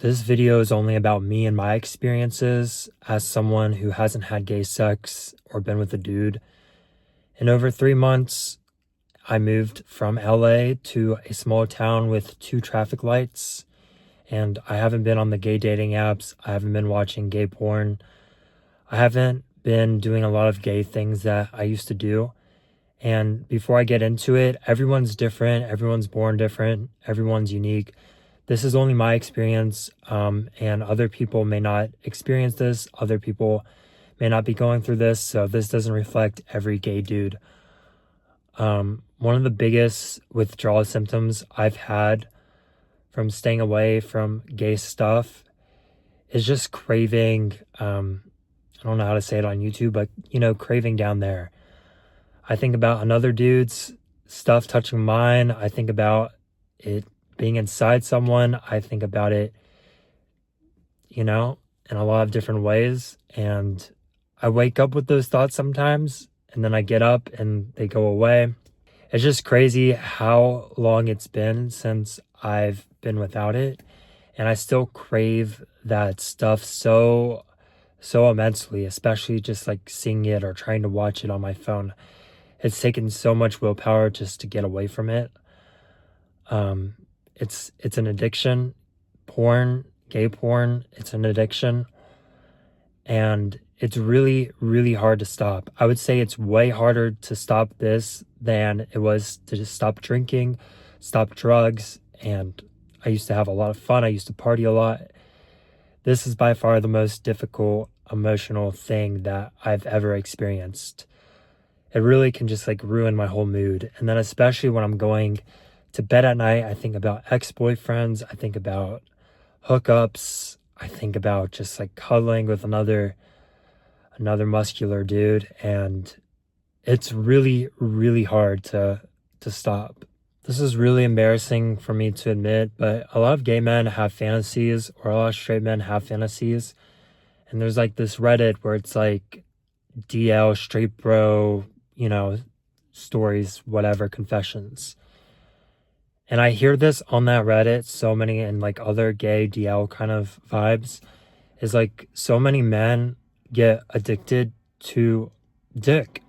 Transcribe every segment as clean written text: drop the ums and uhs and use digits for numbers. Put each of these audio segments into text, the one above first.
This video is only about me and my experiences as someone who hasn't had gay sex or been with a dude. In over 3 months, I moved from LA to a small town with 2 traffic lights, and I haven't been on the gay dating apps. I haven't been watching gay porn. I haven't been doing a lot of gay things that I used to do. And before I get into it, everyone's different. Everyone's born different. Everyone's unique. This is only my experience, and other people may not experience this. Other people may not be going through this, so this doesn't reflect every gay dude. One of the biggest withdrawal symptoms I've had from staying away from gay stuff is just craving. I don't know how to say it on YouTube, but craving down there. I think about another dude's stuff touching mine. I think about it being inside someone. I think about it, in a lot of different ways. And I wake up with those thoughts sometimes, and then I get up and they go away. It's just crazy how long it's been since I've been without it. And I still crave that stuff so immensely, especially just like seeing it or trying to watch it on my phone. It's taken so much willpower just to get away from it. It's an addiction. Porn, gay porn, it's an addiction. And it's really, really hard to stop. I would say it's way harder to stop this than it was to just stop drinking, stop drugs. And I used to have a lot of fun. I used to party a lot. This is by far the most difficult emotional thing that I've ever experienced. It really can just ruin my whole mood. And then especially when I'm going to bed at night, I think about ex-boyfriends. I think about hookups. I think about just cuddling with another muscular dude. And it's really, really hard to stop. This is really embarrassing for me to admit, but a lot of gay men have fantasies, or a lot of straight men have fantasies. And there's this Reddit where it's DL, straight bro, stories, whatever, confessions. And I hear this on that Reddit so many, and other gay DL kind of vibes, is so many men get addicted to dick.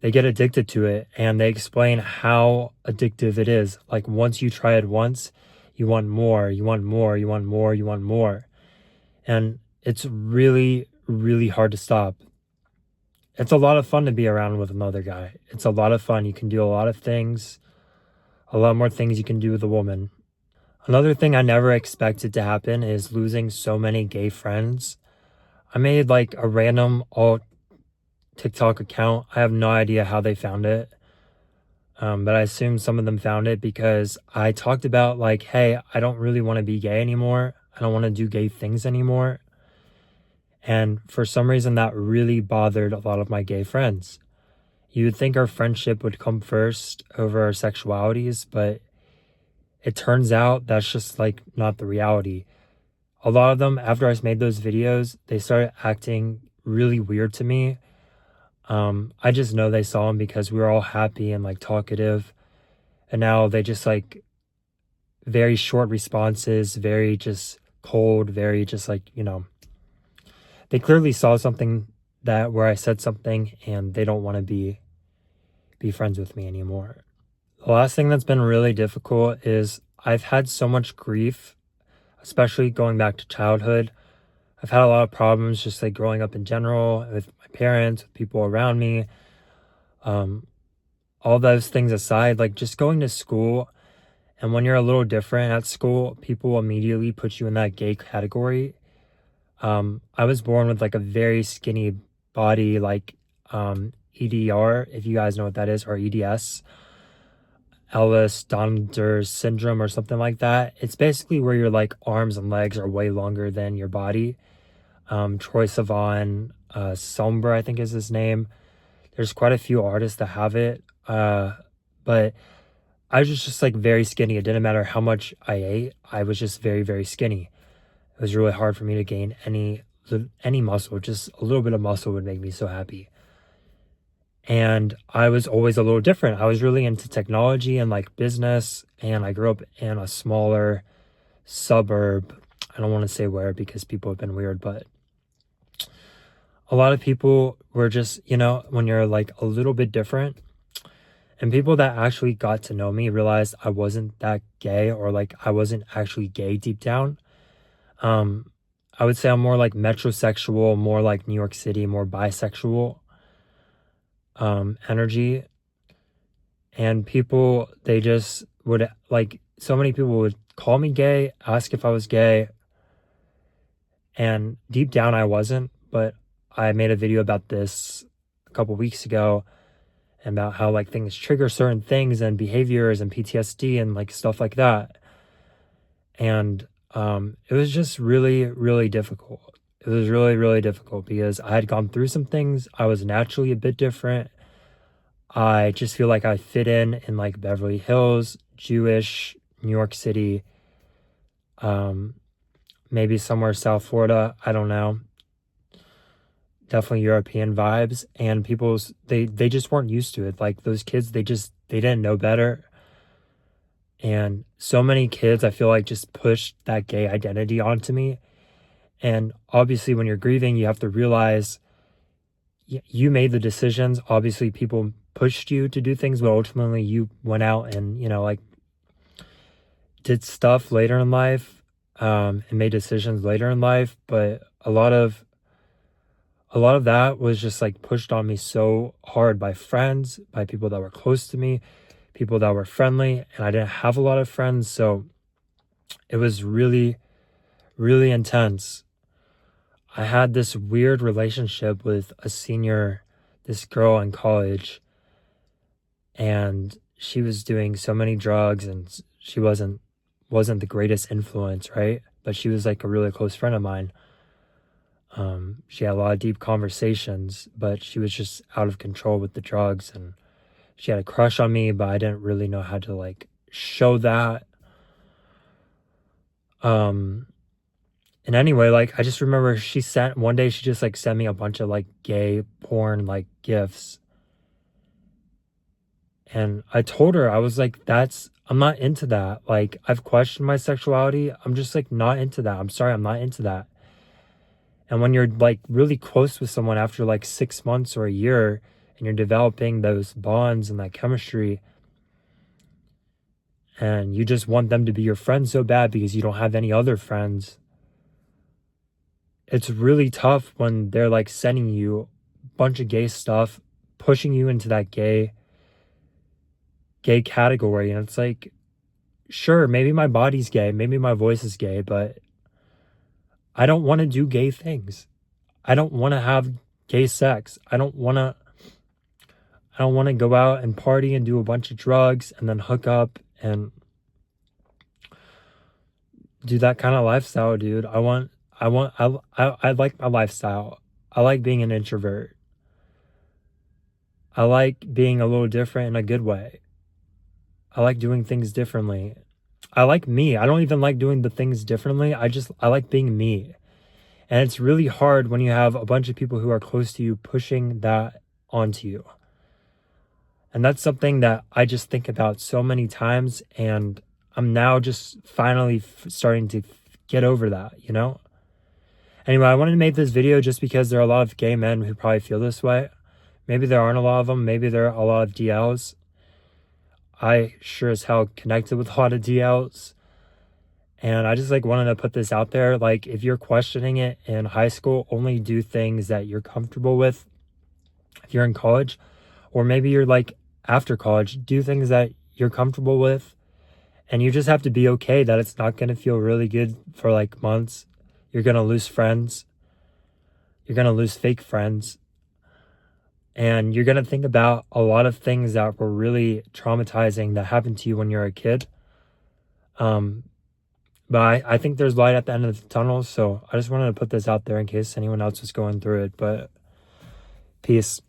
They get addicted to it, and they explain how addictive it is. Once you try it once, you want more, you want more, you want more, you want more. And it's really, really hard to stop. It's a lot of fun to be around with another guy. It's a lot of fun. You can do a lot of things, a lot more things you can do with a woman. Another thing I never expected to happen is losing so many gay friends. I made a random alt TikTok account. I have no idea how they found it. But I assume some of them found it because I talked about hey, I don't really want to be gay anymore. I don't want to do gay things anymore. And for some reason that really bothered a lot of my gay friends. You would think our friendship would come first over our sexualities, but it turns out that's just not the reality. A lot of them, after I made those videos, they started acting really weird to me. I just know they saw them because we were all happy and talkative. And now they just very short responses, very just cold, very just they clearly saw something where I said something and they don't want to be friends with me anymore. The last thing that's been really difficult is I've had so much grief, especially going back to childhood. I've had a lot of problems just growing up in general with my parents, with people around me. All those things aside, just going to school, and when you're a little different at school, people immediately put you in that gay category. I was born with a very skinny body, EDR, if you guys know what that is, or EDS, Ehlers-Danlos syndrome or something like that. It's basically where your arms and legs are way longer than your body. Troye Sivan, Sombra, I think is his name. There's quite a few artists that have it. But I was just very skinny. It didn't matter how much I ate. I was just very, very skinny. It was really hard for me to gain any muscle. Just a little bit of muscle would make me so happy. And I was always a little different. I was really into technology and business. And I grew up in a smaller suburb. I don't want to say where because people have been weird, but a lot of people were just, when you're like a little bit different, and people that actually got to know me realized I wasn't that gay, or like I wasn't actually gay deep down. I would say I'm more like metrosexual, more like New York City, more bisexual energy. And people, they just would, like, so many people would call me gay, ask if I was gay, and deep down I wasn't. But I made a video about this a couple weeks ago, about how like things trigger certain things and behaviors and PTSD and like stuff like that. And it was just really, really difficult. It was really, really difficult because I had gone through some things. I was naturally a bit different. I just feel like I fit in like Beverly Hills, Jewish, New York City, maybe somewhere South Florida. I don't know. Definitely European vibes, and people's they just weren't used to it. Like those kids, they didn't know better. And so many kids, I feel like, just pushed that gay identity onto me. And obviously when you're grieving, you have to realize you made the decisions. Obviously people pushed you to do things, but ultimately you went out and, like did stuff later in life, and made decisions later in life. But a lot of that was just like pushed on me so hard by friends, by people that were close to me, people that were friendly, and I didn't have a lot of friends. So it was really, really intense. I had this weird relationship with this girl in college, and she was doing so many drugs, and she wasn't the greatest influence, right? But she was like a really close friend of mine. She had a lot of deep conversations, but she was just out of control with the drugs, and she had a crush on me, but I didn't really know how to like show that. And anyway, like I just remember one day she just like sent me a bunch of like gay porn like gifts. And I told her, I was like, I'm not into that. Like I've questioned my sexuality. I'm just like not into that. I'm sorry, I'm not into that. And when you're like really close with someone after like 6 months or a year, and you're developing those bonds and that chemistry, and you just want them to be your friend so bad because you don't have any other friends, it's really tough when they're like sending you a bunch of gay stuff, pushing you into that gay category. And it's like, sure, maybe my body's gay, maybe my voice is gay, but I don't want to do gay things. I don't want to have gay sex. I don't want to go out and party and do a bunch of drugs and then hook up and do that kind of lifestyle, dude. I like my lifestyle. I like being an introvert. I like being a little different in a good way. I like doing things differently. I like me. I don't even like doing the things differently. I like being me. And it's really hard when you have a bunch of people who are close to you pushing that onto you. And that's something that I just think about so many times. And I'm now just finally starting to get over that, Anyway, I wanted to make this video just because there are a lot of gay men who probably feel this way. Maybe there aren't a lot of them. Maybe there are a lot of DLs. I sure as hell connected with a lot of DLs. And I just like wanted to put this out there. Like if you're questioning it in high school, only do things that you're comfortable with. If you're in college, or maybe you're like after college, do things that you're comfortable with. And you just have to be okay that it's not going to feel really good for like months. You're going to lose friends. You're going to lose fake friends. And you're going to think about a lot of things that were really traumatizing that happened to you when you're a kid. But I think there's light at the end of the tunnel. So I just wanted to put this out there in case anyone else was going through it. But peace.